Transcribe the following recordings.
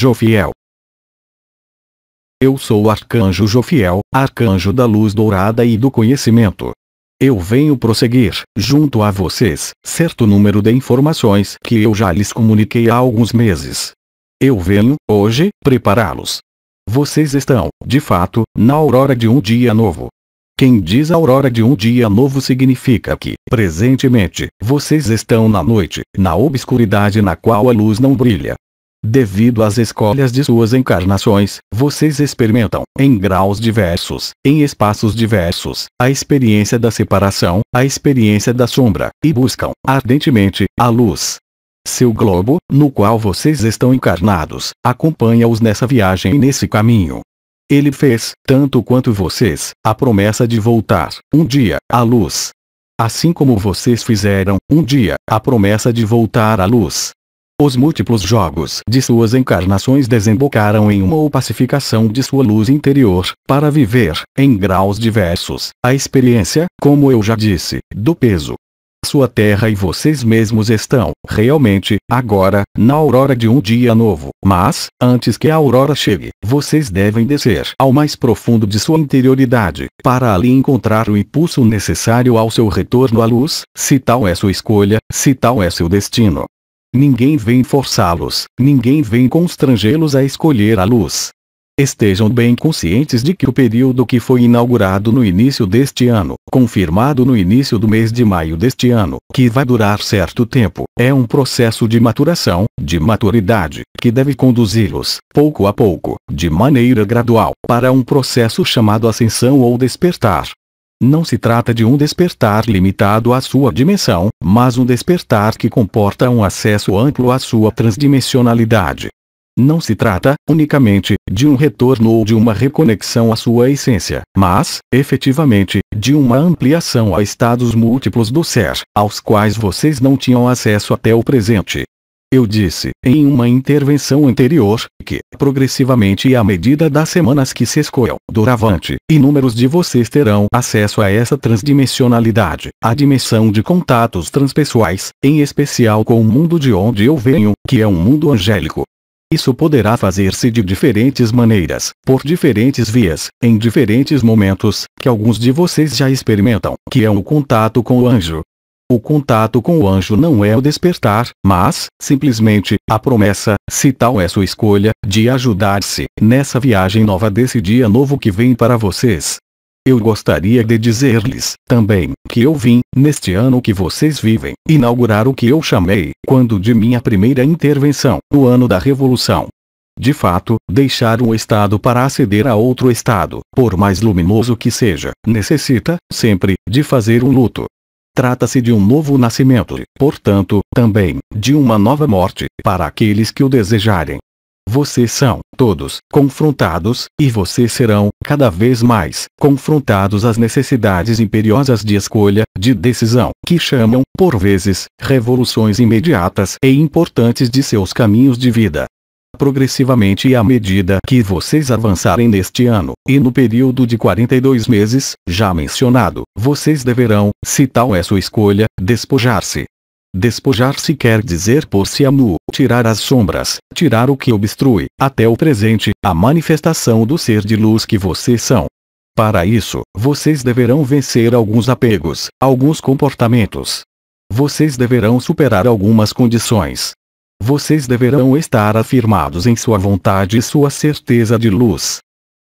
Jofiel. Eu sou o Arcanjo Jofiel, Arcanjo da Luz Dourada e do Conhecimento. Eu venho prosseguir, junto a vocês, certo número de informações que eu já lhes comuniquei há alguns meses. Eu venho, hoje, prepará-los. Vocês estão, de fato, na aurora de um dia novo. Quem diz aurora de um dia novo significa que, presentemente, vocês estão na noite, na obscuridade na qual a luz não brilha. Devido às escolhas de suas encarnações, vocês experimentam, em graus diversos, em espaços diversos, a experiência da separação, a experiência da sombra, e buscam, ardentemente, a luz. Seu globo, no qual vocês estão encarnados, acompanha-os nessa viagem e nesse caminho. Ele fez, tanto quanto vocês, a promessa de voltar, um dia, à luz. Assim como vocês fizeram, um dia, a promessa de voltar à luz. Os múltiplos jogos de suas encarnações desembocaram em uma opacificação de sua luz interior, para viver, em graus diversos, a experiência, como eu já disse, do peso. Sua terra e vocês mesmos estão, realmente, agora, na aurora de um dia novo, mas, antes que a aurora chegue, vocês devem descer ao mais profundo de sua interioridade, para ali encontrar o impulso necessário ao seu retorno à luz, se tal é sua escolha, se tal é seu destino. Ninguém vem forçá-los, ninguém vem constrangê-los a escolher a luz. Estejam bem conscientes de que o período que foi inaugurado no início deste ano, confirmado no início do mês de maio deste ano, que vai durar certo tempo, é um processo de maturação, de maturidade, que deve conduzi-los, pouco a pouco, de maneira gradual, para um processo chamado ascensão ou despertar. Não se trata de um despertar limitado à sua dimensão, mas um despertar que comporta um acesso amplo à sua transdimensionalidade. Não se trata, unicamente, de um retorno ou de uma reconexão à sua essência, mas, efetivamente, de uma ampliação a estados múltiplos do ser, aos quais vocês não tinham acesso até o presente. Eu disse, em uma intervenção anterior, que, progressivamente e à medida das semanas que se escoam, doravante, inúmeros de vocês terão acesso a essa transdimensionalidade, a dimensão de contatos transpessoais, em especial com o mundo de onde eu venho, que é um mundo angélico. Isso poderá fazer-se de diferentes maneiras, por diferentes vias, em diferentes momentos, que alguns de vocês já experimentam, que é o contato com o anjo. O contato com o anjo não é o despertar, mas, simplesmente, a promessa, se tal é sua escolha, de ajudar-se, nessa viagem nova desse dia novo que vem para vocês. Eu gostaria de dizer-lhes, também, que eu vim, neste ano que vocês vivem, inaugurar o que eu chamei, quando de minha primeira intervenção, o ano da revolução. De fato, deixar um estado para aceder a outro estado, por mais luminoso que seja, necessita, sempre, de fazer um luto. Trata-se de um novo nascimento e, portanto, também, de uma nova morte, para aqueles que o desejarem. Vocês são, todos, confrontados, e vocês serão, cada vez mais, confrontados às necessidades imperiosas de escolha, de decisão, que chamam, por vezes, revoluções imediatas e importantes de seus caminhos de vida. Progressivamente e à medida que vocês avançarem neste ano, e no período de 42 meses, já mencionado, vocês deverão, se tal é sua escolha, despojar-se. Despojar-se quer dizer pôr-se a nu, tirar as sombras, tirar o que obstrui, até o presente, a manifestação do ser de luz que vocês são. Para isso, vocês deverão vencer alguns apegos, alguns comportamentos. Vocês deverão superar algumas condições. Vocês deverão estar afirmados em sua vontade e sua certeza de luz.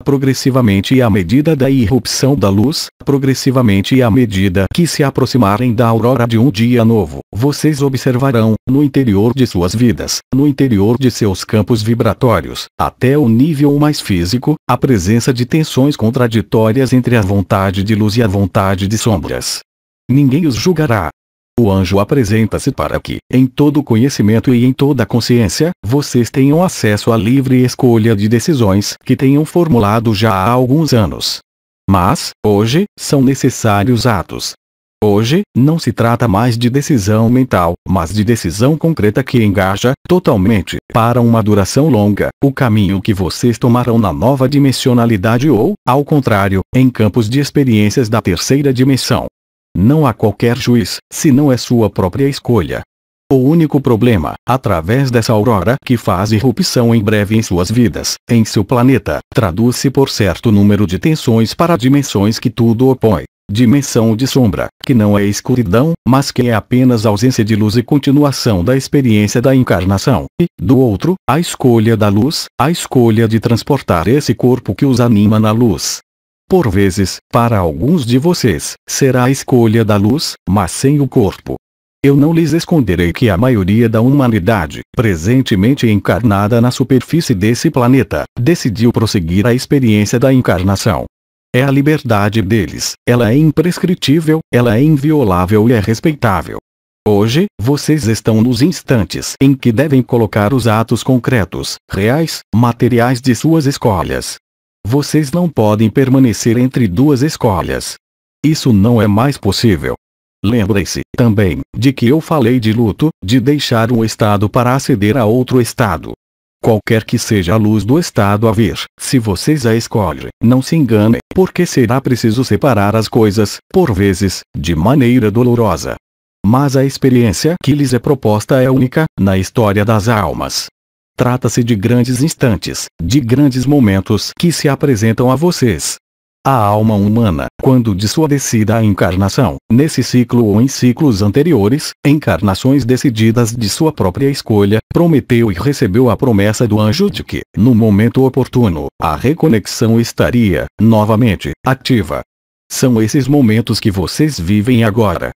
Progressivamente e à medida da irrupção da luz, progressivamente e à medida que se aproximarem da aurora de um dia novo, vocês observarão, no interior de suas vidas, no interior de seus campos vibratórios, até o nível mais físico, a presença de tensões contraditórias entre a vontade de luz e a vontade de sombras. Ninguém os julgará. O anjo apresenta-se para que, em todo conhecimento e em toda consciência, vocês tenham acesso à livre escolha de decisões que tenham formulado já há alguns anos. Mas, hoje, são necessários atos. Hoje, não se trata mais de decisão mental, mas de decisão concreta que engaja, totalmente, para uma duração longa, o caminho que vocês tomarão na nova dimensionalidade ou, ao contrário, em campos de experiências da terceira dimensão. Não há qualquer juiz, se não é sua própria escolha. O único problema, através dessa aurora que faz irrupção em breve em suas vidas, em seu planeta, traduz-se por certo número de tensões para dimensões que tudo opõe. Dimensão de sombra, que não é escuridão, mas que é apenas ausência de luz e continuação da experiência da encarnação, e, do outro, a escolha da luz, a escolha de transportar esse corpo que os anima na luz. Por vezes, para alguns de vocês, será a escolha da luz, mas sem o corpo. Eu não lhes esconderei que a maioria da humanidade, presentemente encarnada na superfície desse planeta, decidiu prosseguir a experiência da encarnação. É a liberdade deles, ela é imprescritível, ela é inviolável e é respeitável. Hoje, vocês estão nos instantes em que devem colocar os atos concretos, reais, materiais de suas escolhas. Vocês não podem permanecer entre duas escolhas. Isso não é mais possível. Lembrem-se, também, de que eu falei de luto, de deixar um estado para aceder a outro estado. Qualquer que seja a luz do estado a vir, se vocês a escolhem, não se enganem, porque será preciso separar as coisas, por vezes, de maneira dolorosa. Mas a experiência que lhes é proposta é única, na história das almas. Trata-se de grandes instantes, de grandes momentos que se apresentam a vocês. A alma humana, quando de sua descida à encarnação, nesse ciclo ou em ciclos anteriores, encarnações decididas de sua própria escolha, prometeu e recebeu a promessa do anjo de que, no momento oportuno, a reconexão estaria, novamente, ativa. São esses momentos que vocês vivem agora.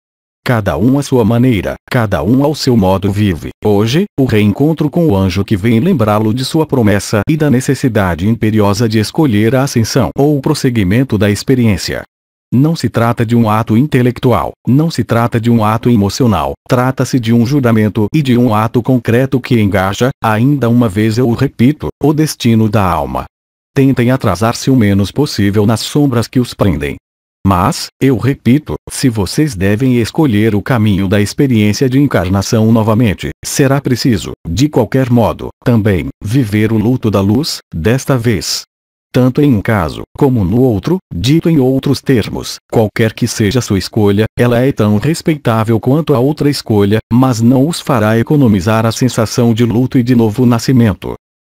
Cada um à sua maneira, cada um ao seu modo vive, hoje, o reencontro com o anjo que vem lembrá-lo de sua promessa e da necessidade imperiosa de escolher a ascensão ou o prosseguimento da experiência. Não se trata de um ato intelectual, não se trata de um ato emocional, trata-se de um juramento e de um ato concreto que engaja, ainda uma vez eu o repito, o destino da alma. Tentem atrasar-se o menos possível nas sombras que os prendem. Mas, eu repito, se vocês devem escolher o caminho da experiência de encarnação novamente, será preciso, de qualquer modo, também, viver o luto da luz, desta vez. Tanto em um caso, como no outro, dito em outros termos, qualquer que seja sua escolha, ela é tão respeitável quanto a outra escolha, mas não os fará economizar a sensação de luto e de novo nascimento.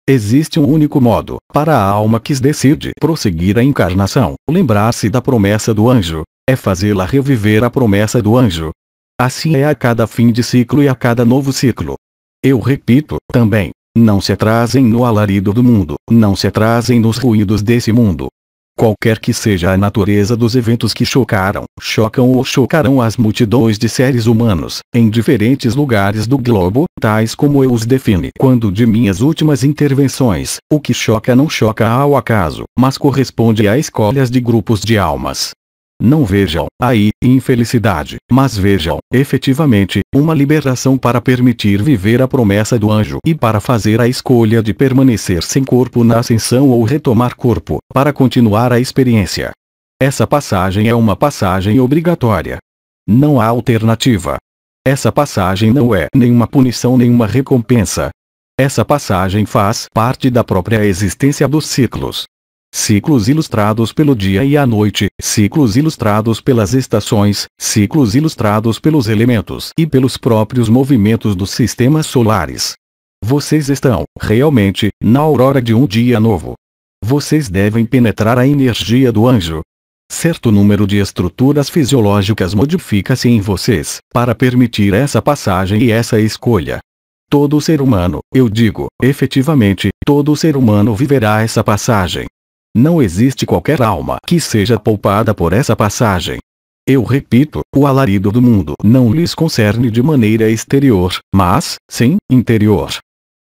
Existe um único modo, para a alma que decide prosseguir a encarnação, lembrar-se da promessa do anjo, é fazê-la reviver a promessa do anjo. Assim é a cada fim de ciclo e a cada novo ciclo. Eu repito, também, não se atrasem no alarido do mundo, não se atrasem nos ruídos desse mundo. Qualquer que seja a natureza dos eventos que chocaram, chocam ou chocarão as multidões de seres humanos, em diferentes lugares do globo, tais como eu os defini quando de minhas últimas intervenções, o que choca não choca ao acaso, mas corresponde a escolhas de grupos de almas. Não vejam, aí, infelicidade, mas vejam, efetivamente, uma liberação para permitir viver a promessa do anjo e para fazer a escolha de permanecer sem corpo na ascensão ou retomar corpo, para continuar a experiência. Essa passagem é uma passagem obrigatória. Não há alternativa. Essa passagem não é nenhuma punição nem uma recompensa. Essa passagem faz parte da própria existência dos ciclos. Ciclos ilustrados pelo dia e a noite, ciclos ilustrados pelas estações, ciclos ilustrados pelos elementos e pelos próprios movimentos dos sistemas solares. Vocês estão, realmente, na aurora de um dia novo. Vocês devem penetrar a energia do anjo. Certo número de estruturas fisiológicas modifica-se em vocês, para permitir essa passagem e essa escolha. Todo ser humano, eu digo, efetivamente, todo ser humano viverá essa passagem. Não existe qualquer alma que seja poupada por essa passagem. Eu repito, o alarido do mundo não lhes concerne de maneira exterior, mas, sim, interior.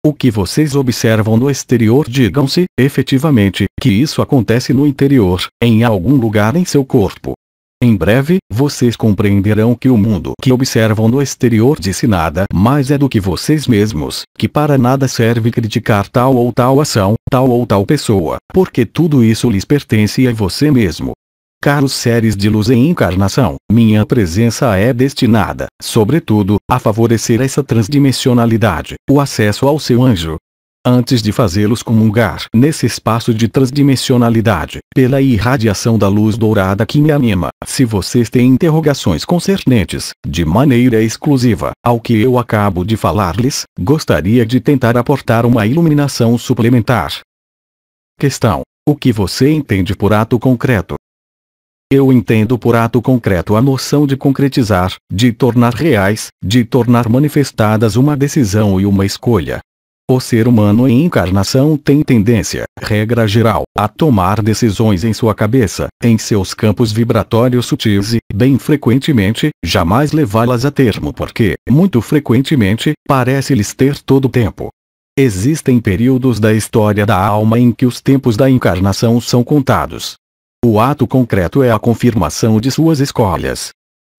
O que vocês observam no exterior, digam-se, efetivamente, que isso acontece no interior, em algum lugar em seu corpo. Em breve, vocês compreenderão que o mundo que observam no exterior disse nada mais é do que vocês mesmos, que para nada serve criticar tal ou tal ação, tal ou tal pessoa, porque tudo isso lhes pertence a você mesmo. Caros seres de luz em encarnação, minha presença é destinada, sobretudo, a favorecer essa transdimensionalidade, o acesso ao seu anjo. antes de fazê-los comungar nesse espaço de transdimensionalidade, pela irradiação da luz dourada que me anima. Se vocês têm interrogações concernentes, de maneira exclusiva, ao que eu acabo de falar-lhes, gostaria de tentar aportar uma iluminação suplementar. Questão: o que você entende por ato concreto? Eu entendo por ato concreto a noção de concretizar, de tornar reais, de tornar manifestadas uma decisão e uma escolha. O ser humano em encarnação tem tendência, regra geral, a tomar decisões em sua cabeça, em seus campos vibratórios sutis e, bem frequentemente, jamais levá-las a termo porque, muito frequentemente, parece-lhes ter todo o tempo. Existem períodos da história da alma em que os tempos da encarnação são contados. O ato concreto é a confirmação de suas escolhas.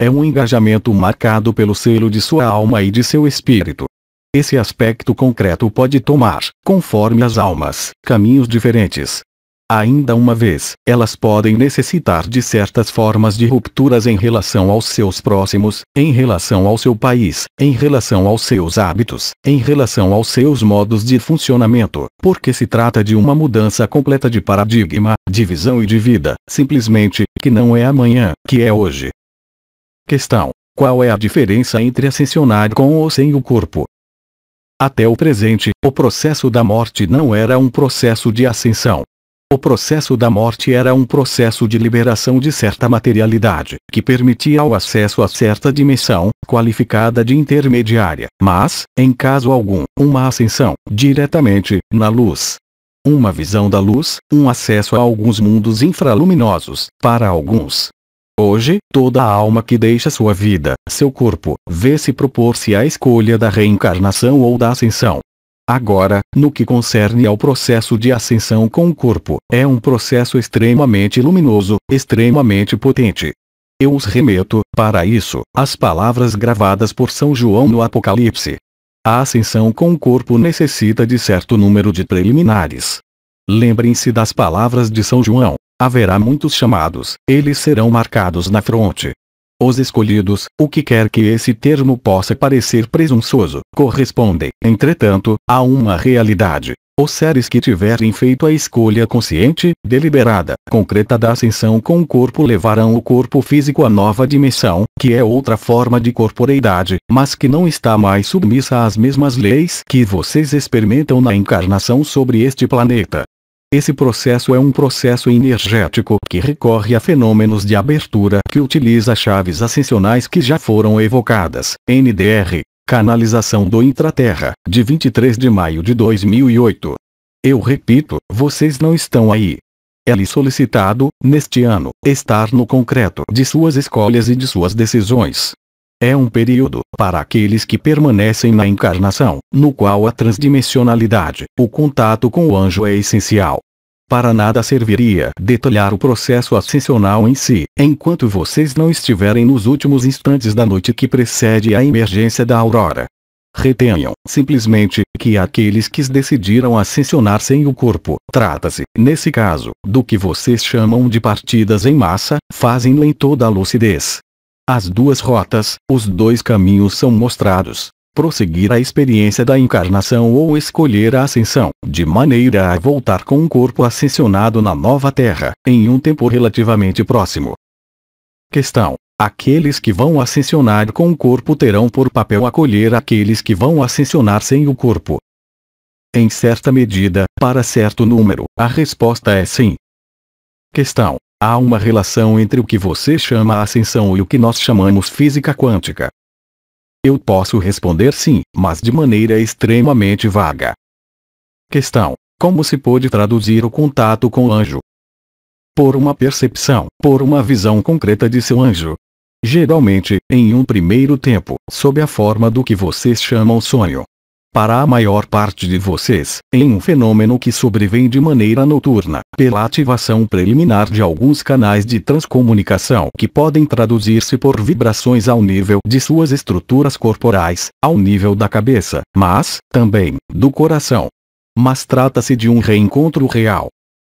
É um engajamento marcado pelo selo de sua alma e de seu espírito. Esse aspecto concreto pode tomar, conforme as almas, caminhos diferentes. Ainda uma vez, elas podem necessitar de certas formas de rupturas em relação aos seus próximos, em relação ao seu país, em relação aos seus hábitos, em relação aos seus modos de funcionamento, porque se trata de uma mudança completa de paradigma, de visão e de vida, simplesmente, que não é amanhã, que é hoje. Questão: qual é a diferença entre ascensionar com ou sem o corpo? Até o presente, o processo da morte não era um processo de ascensão. O processo da morte era um processo de liberação de certa materialidade, que permitia o acesso a certa dimensão, qualificada de intermediária, mas, em caso algum, uma ascensão, diretamente, na luz. Uma visão da luz, um acesso a alguns mundos infraluminosos, para alguns. Hoje, toda alma que deixa sua vida, seu corpo, vê-se propor-se a escolha da reencarnação ou da ascensão. Agora, no que concerne ao processo de ascensão com o corpo, é um processo extremamente luminoso, extremamente potente. Eu os remeto, para isso, às palavras gravadas por São João no Apocalipse. A ascensão com o corpo necessita de certo número de preliminares. Lembrem-se das palavras de São João. Haverá muitos chamados, eles serão marcados na fronte. Os escolhidos, o que quer que esse termo possa parecer presunçoso, correspondem, entretanto, a uma realidade. Os seres que tiverem feito a escolha consciente, deliberada, concreta da ascensão com o corpo levarão o corpo físico à nova dimensão, que é outra forma de corporeidade, mas que não está mais submissa às mesmas leis que vocês experimentam na encarnação sobre este planeta. Esse processo é um processo energético que recorre a fenômenos de abertura que utiliza chaves ascensionais que já foram evocadas, NDR, canalização do intraterra, de 23 de maio de 2008. Eu repito, vocês não estão aí. É-lhe solicitado, neste ano, estar no concreto de suas escolhas e de suas decisões. É um período, para aqueles que permanecem na encarnação, no qual a transdimensionalidade, o contato com o anjo é essencial. Para nada serviria detalhar o processo ascensional em si, enquanto vocês não estiverem nos últimos instantes da noite que precede a emergência da aurora. Retenham, simplesmente, que aqueles que decidiram ascensionar sem o corpo, trata-se, nesse caso, do que vocês chamam de partidas em massa, fazem-no em toda a lucidez. As duas rotas, os dois caminhos são mostrados. Prosseguir a experiência da encarnação ou escolher a ascensão, de maneira a voltar com um corpo ascensionado na nova Terra, em um tempo relativamente próximo. Questão: aqueles que vão ascensionar com o corpo terão por papel acolher aqueles que vão ascensionar sem o corpo? Em certa medida, para certo número, a resposta é sim. Questão: há uma relação entre o que você chama ascensão e o que nós chamamos física quântica? Eu posso responder sim, mas de maneira extremamente vaga. Questão: como se pode traduzir o contato com o anjo? Por uma percepção, por uma visão concreta de seu anjo. Geralmente, em um primeiro tempo, sob a forma do que vocês chamam sonho. Para a maior parte de vocês, em um fenômeno que sobrevém de maneira noturna, pela ativação preliminar de alguns canais de transcomunicação que podem traduzir-se por vibrações ao nível de suas estruturas corporais, ao nível da cabeça, mas, também, do coração. Mas trata-se de um reencontro real.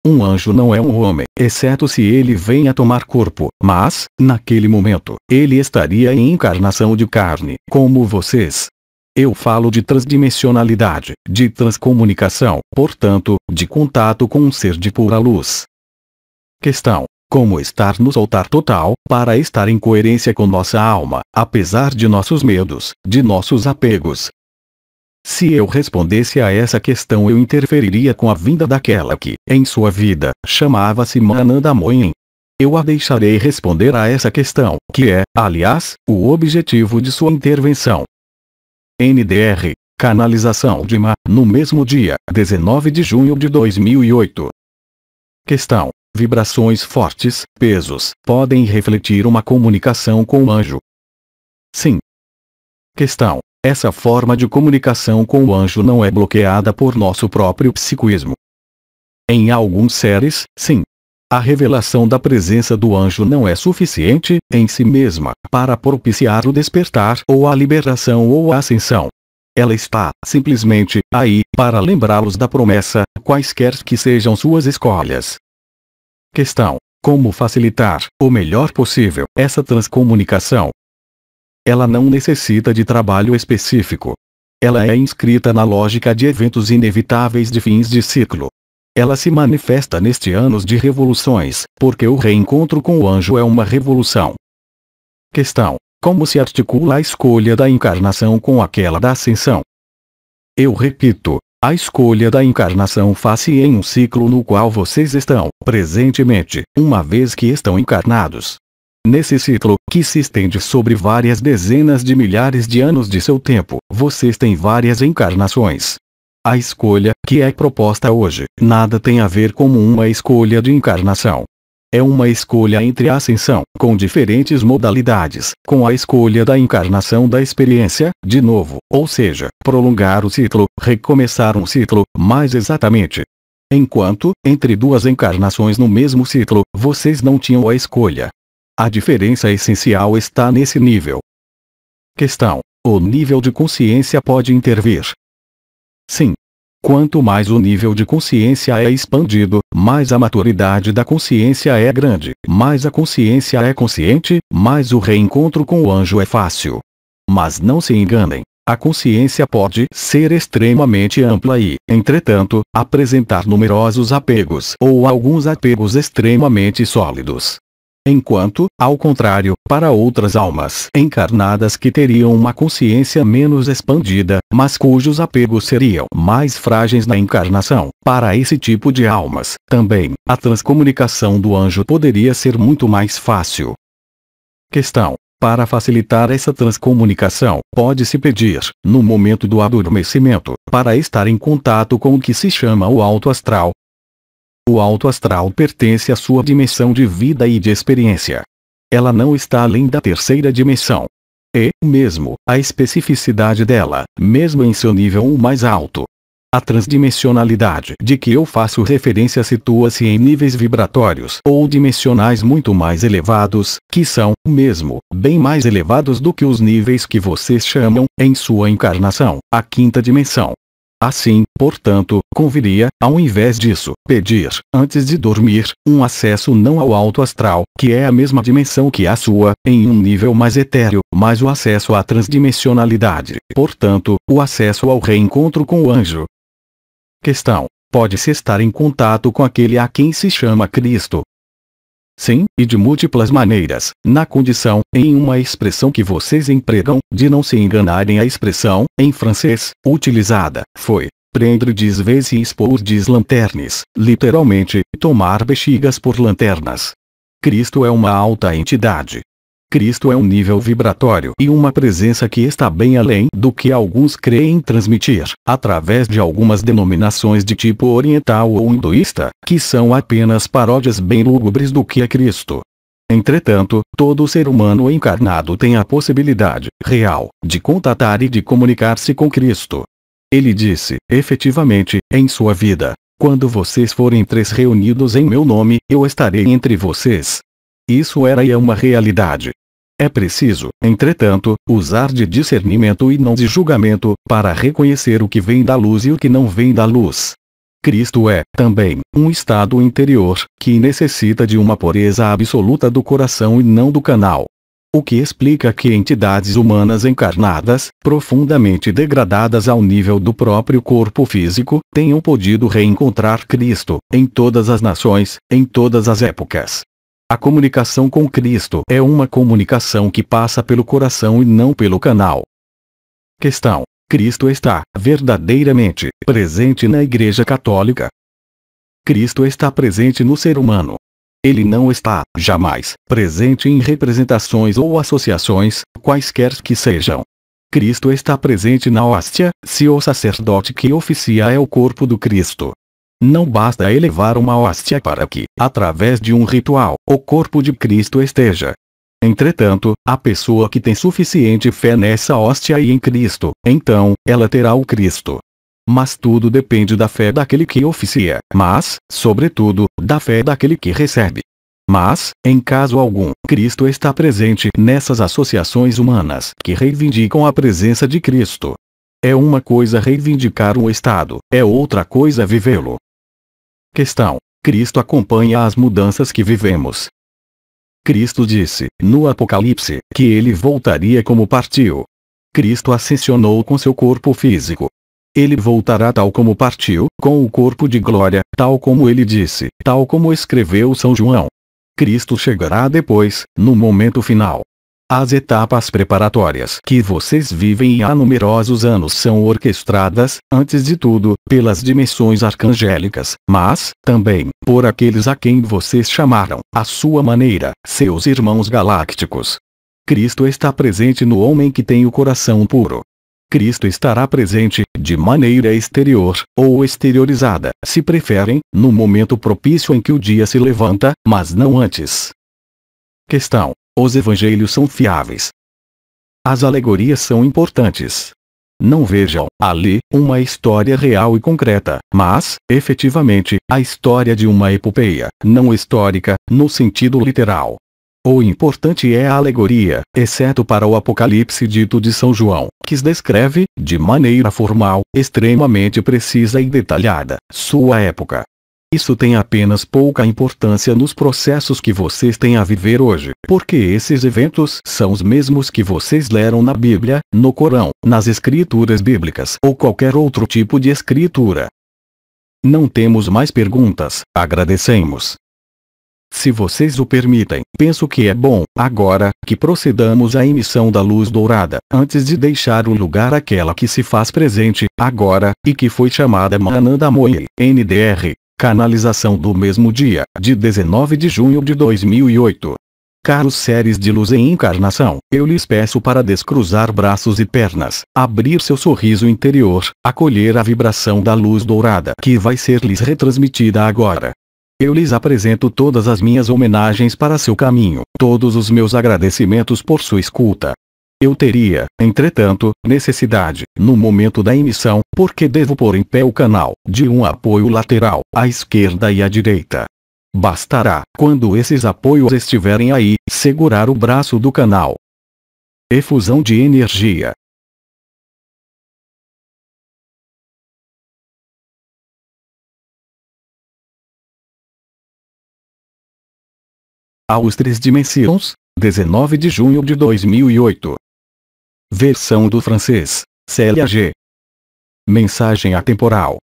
Um anjo não é um homem, exceto se ele vem a tomar corpo, mas, naquele momento, ele estaria em encarnação de carne, como vocês. Eu falo de transdimensionalidade, de transcomunicação, portanto, de contato com um ser de pura luz. Questão: como estar no soltar total, para estar em coerência com nossa alma, apesar de nossos medos, de nossos apegos? Se eu respondesse a essa questão, eu interferiria com a vinda daquela que, em sua vida, chamava-se Mananda Moyen. Eu a deixarei responder a essa questão, que é, aliás, o objetivo de sua intervenção. NDR, canalização de Ma, no mesmo dia, 19 de junho de 2008. Questão: vibrações fortes, pesos, podem refletir uma comunicação com o anjo? Sim. Questão: essa forma de comunicação com o anjo não é bloqueada por nosso próprio psiquismo? Em alguns seres, sim. A revelação da presença do anjo não é suficiente, em si mesma, para propiciar o despertar ou a liberação ou a ascensão. Ela está, simplesmente, aí, para lembrá-los da promessa, quaisquer que sejam suas escolhas. Questão: como facilitar, o melhor possível, essa transcomunicação? Ela não necessita de trabalho específico. Ela é inscrita na lógica de eventos inevitáveis de fins de ciclo. Ela se manifesta neste anos de revoluções, porque o reencontro com o anjo é uma revolução. Questão: como se articula a escolha da encarnação com aquela da ascensão? Eu repito, a escolha da encarnação faz-se em um ciclo no qual vocês estão, presentemente, uma vez que estão encarnados. Nesse ciclo, que se estende sobre várias dezenas de milhares de anos de seu tempo, vocês têm várias encarnações. A escolha, que é proposta hoje, nada tem a ver com uma escolha de encarnação. É uma escolha entre a ascensão, com diferentes modalidades, com a escolha da encarnação da experiência, de novo, ou seja, prolongar o ciclo, recomeçar um ciclo, mais exatamente. Enquanto, entre duas encarnações no mesmo ciclo, vocês não tinham a escolha. A diferença essencial está nesse nível. Questão: o nível de consciência pode intervir? Sim. Quanto mais o nível de consciência é expandido, mais a maturidade da consciência é grande, mais a consciência é consciente, mais o reencontro com o anjo é fácil. Mas não se enganem, a consciência pode ser extremamente ampla e, entretanto, apresentar numerosos apegos ou alguns apegos extremamente sólidos. Enquanto, ao contrário, para outras almas encarnadas que teriam uma consciência menos expandida, mas cujos apegos seriam mais frágeis na encarnação, para esse tipo de almas, também, a transcomunicação do anjo poderia ser muito mais fácil. Questão: para facilitar essa transcomunicação, pode-se pedir, no momento do adormecimento, para estar em contato com o que se chama o alto astral. O alto astral pertence à sua dimensão de vida e de experiência. Ela não está além da terceira dimensão. E, mesmo, a especificidade dela, mesmo em seu nível mais alto. A transdimensionalidade de que eu faço referência situa-se em níveis vibratórios ou dimensionais muito mais elevados, que são, mesmo, bem mais elevados do que os níveis que vocês chamam, em sua encarnação, a quinta dimensão. Assim, portanto, conviria, ao invés disso, pedir, antes de dormir, um acesso não ao alto astral, que é a mesma dimensão que a sua, em um nível mais etéreo, mas o acesso à transdimensionalidade, portanto, o acesso ao reencontro com o anjo. Questão: pode-se estar em contato com aquele a quem se chama Cristo? Sim, e de múltiplas maneiras, na condição, em uma expressão que vocês empregam, de não se enganarem. A expressão, em francês, utilizada, foi, prendre des vezes pour des lanternes, literalmente, tomar bexigas por lanternas. Cristo é uma alta entidade. Cristo é um nível vibratório e uma presença que está bem além do que alguns creem transmitir, através de algumas denominações de tipo oriental ou hinduísta, que são apenas paródias bem lúgubres do que é Cristo. Entretanto, todo ser humano encarnado tem a possibilidade real de contatar e de comunicar-se com Cristo. Ele disse, efetivamente, em sua vida: quando vocês forem 3 reunidos em meu nome, eu estarei entre vocês. Isso era e é uma realidade. É preciso, entretanto, usar de discernimento e não de julgamento, para reconhecer o que vem da luz e o que não vem da luz. Cristo é, também, um estado interior, que necessita de uma pureza absoluta do coração e não do canal. O que explica que entidades humanas encarnadas, profundamente degradadas ao nível do próprio corpo físico, tenham podido reencontrar Cristo, em todas as nações, em todas as épocas. A comunicação com Cristo é uma comunicação que passa pelo coração e não pelo canal. Questão: Cristo está, verdadeiramente, presente na Igreja Católica? Cristo está presente no ser humano. Ele não está, jamais, presente em representações ou associações, quaisquer que sejam. Cristo está presente na hóstia, se o sacerdote que oficia é o corpo do Cristo. Não basta elevar uma hóstia para que, através de um ritual, o corpo de Cristo esteja. Entretanto, a pessoa que tem suficiente fé nessa hóstia e em Cristo, então, ela terá o Cristo. Mas tudo depende da fé daquele que oficia, mas, sobretudo, da fé daquele que recebe. Mas, em caso algum, Cristo está presente nessas associações humanas que reivindicam a presença de Cristo. É uma coisa reivindicar um estado, é outra coisa vivê-lo. Questão: Cristo acompanha as mudanças que vivemos. Cristo disse, no Apocalipse, que ele voltaria como partiu. Cristo ascensionou com seu corpo físico. Ele voltará tal como partiu, com o corpo de glória, tal como ele disse, tal como escreveu São João. Cristo chegará depois, no momento final. As etapas preparatórias que vocês vivem há numerosos anos são orquestradas, antes de tudo, pelas dimensões arcangélicas, mas, também, por aqueles a quem vocês chamaram, à sua maneira, seus irmãos galácticos. Cristo está presente no homem que tem o coração puro. Cristo estará presente, de maneira exterior, ou exteriorizada, se preferem, no momento propício em que o dia se levanta, mas não antes. Questão: os evangelhos são fiáveis? As alegorias são importantes. Não vejam, ali, uma história real e concreta, mas, efetivamente, a história de uma epopeia, não histórica, no sentido literal. O importante é a alegoria, exceto para o Apocalipse dito de São João, que descreve, de maneira formal, extremamente precisa e detalhada, sua época. Isso tem apenas pouca importância nos processos que vocês têm a viver hoje, porque esses eventos são os mesmos que vocês leram na Bíblia, no Corão, nas escrituras bíblicas ou qualquer outro tipo de escritura. Não temos mais perguntas, agradecemos. Se vocês o permitem, penso que é bom, agora, que procedamos à emissão da luz dourada, antes de deixar o lugar àquela que se faz presente, agora, e que foi chamada Mananda Moe, NDR, canalização do mesmo dia, de 19 de junho de 2008. Caros seres de luz em encarnação, eu lhes peço para descruzar braços e pernas, abrir seu sorriso interior, acolher a vibração da luz dourada que vai ser lhes retransmitida agora. Eu lhes apresento todas as minhas homenagens para seu caminho, todos os meus agradecimentos por sua escuta. Eu teria, entretanto, necessidade, no momento da emissão, porque devo pôr em pé o canal, de um apoio lateral, à esquerda e à direita. Bastará, quando esses apoios estiverem aí, segurar o braço do canal. Efusão de energia. Aos 3 dimensões, 19 de junho de 2008. Versão do francês, CLAG. Mensagem atemporal.